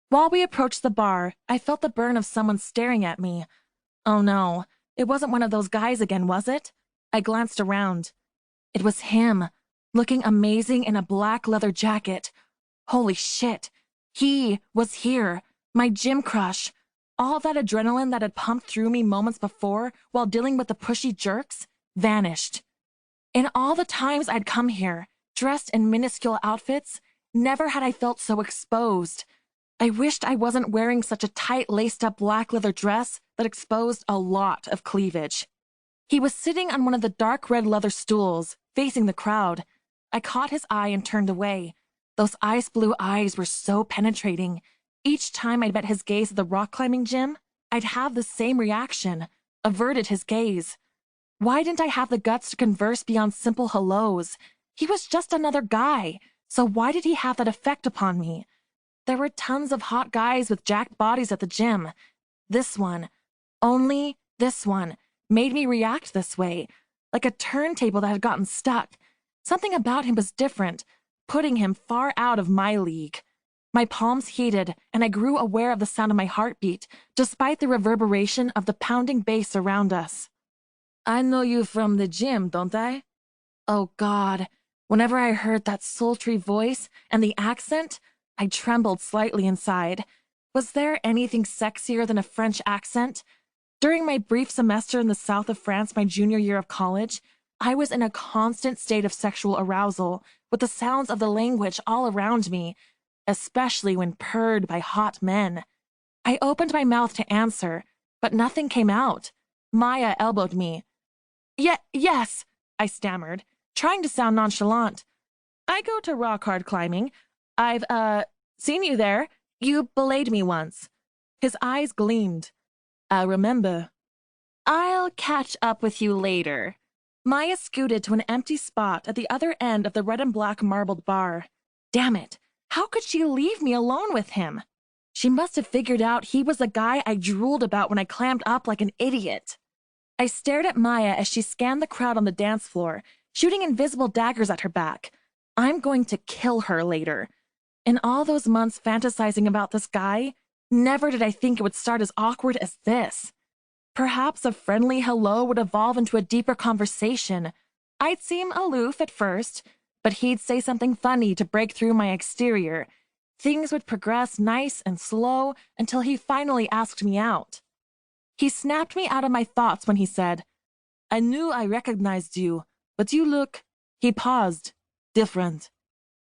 While we approached the bar, I felt the burn of someone staring at me. Oh no, it wasn't one of those guys again, was it? I glanced around. It was him, looking amazing in a black leather jacket. Holy shit, he was here, my gym crush. All that adrenaline that had pumped through me moments before while dealing with the pushy jerks vanished. In all the times I'd come here, dressed in minuscule outfits, never had I felt so exposed. I wished I wasn't wearing such a tight laced-up black leather dress that exposed a lot of cleavage. He was sitting on one of the dark red leather stools, facing the crowd. I caught his eye and turned away. Those ice blue eyes were so penetrating. Each time I'd met his gaze at the rock climbing gym, I'd have the same reaction, averted his gaze. Why didn't I have the guts to converse beyond simple hellos? He was just another guy, so why did he have that effect upon me? There were tons of hot guys with jacked bodies at the gym. This one, only this one, made me react this way, like a turntable that had gotten stuck. Something about him was different, putting him far out of my league. My palms heated, and I grew aware of the sound of my heartbeat, despite the reverberation of the pounding bass around us. I know you from the gym, don't I? Oh God, whenever I heard that sultry voice and the accent, I trembled slightly inside. Was there anything sexier than a French accent? During my brief semester in the south of France my junior year of college, I was in a constant state of sexual arousal, with the sounds of the language all around me, especially when purred by hot men. I opened my mouth to answer, but nothing came out. Maya elbowed me. Yes, I stammered, trying to sound nonchalant. I go to rock hard climbing. I've, seen you there. You belayed me once. His eyes gleamed. I remember. I'll catch up with you later. Maya scooted to an empty spot at the other end of the red and black marbled bar. Damn it, how could she leave me alone with him? She must have figured out he was the guy I drooled about when I clammed up like an idiot. I stared at Maya as she scanned the crowd on the dance floor, shooting invisible daggers at her back. I'm going to kill her later. In all those months fantasizing about this guy, never did I think it would start as awkward as this. Perhaps a friendly hello would evolve into a deeper conversation. I'd seem aloof at first, but he'd say something funny to break through my exterior. Things would progress nice and slow until he finally asked me out. He snapped me out of my thoughts when he said, I knew I recognized you, but you look, he paused, different.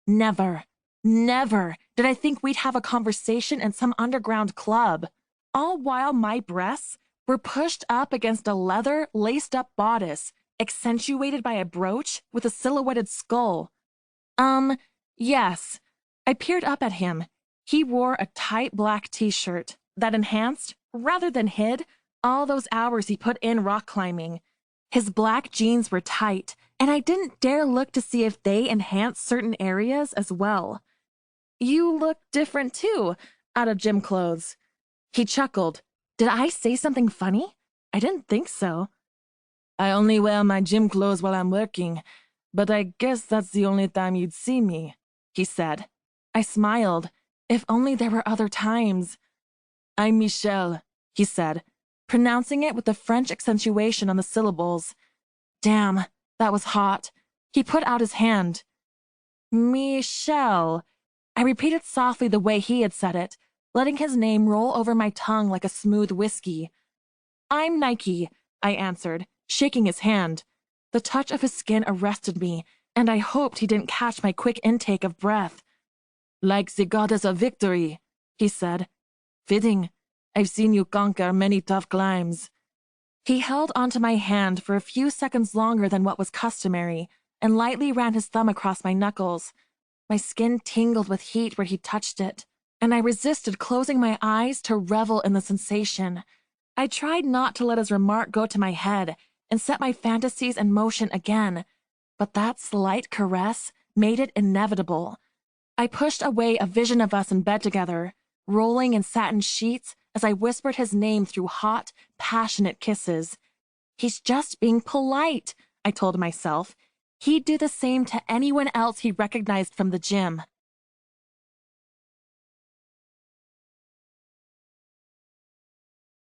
Never did I think we'd have a conversation in some underground club, all while my breasts were pushed up against a leather, laced-up bodice, accentuated by a brooch with a silhouetted skull. Yes. I peered up at him. He wore a tight black t-shirt that enhanced, rather than hid, all those hours he put in rock climbing. His black jeans were tight, and I didn't dare look to see if they enhanced certain areas as well. You look different too, out of gym clothes. He chuckled. Did I say something funny? I didn't think so. I only wear my gym clothes while I'm working, but I guess that's the only time you'd see me, he said. I smiled. If only there were other times. I'm Michel, he said, pronouncing it with the French accentuation on the syllables. Damn, that was hot. He put out his hand. Michel. I repeated softly the way he had said it, letting his name roll over my tongue like a smooth whiskey. I'm Nike, I answered, shaking his hand. The touch of his skin arrested me, and I hoped he didn't catch my quick intake of breath. Like the goddess of victory, he said. Fitting. I've seen you conquer many tough climbs. He held onto my hand for a few seconds longer than what was customary, and lightly ran his thumb across my knuckles. My skin tingled with heat where he touched it, and I resisted closing my eyes to revel in the sensation. I tried not to let his remark go to my head and set my fantasies in motion again, but that slight caress made it inevitable. I pushed away a vision of us in bed together, rolling in satin sheets as I whispered his name through hot, passionate kisses. He's just being polite, I told myself. He'd do the same to anyone else he recognized from the gym.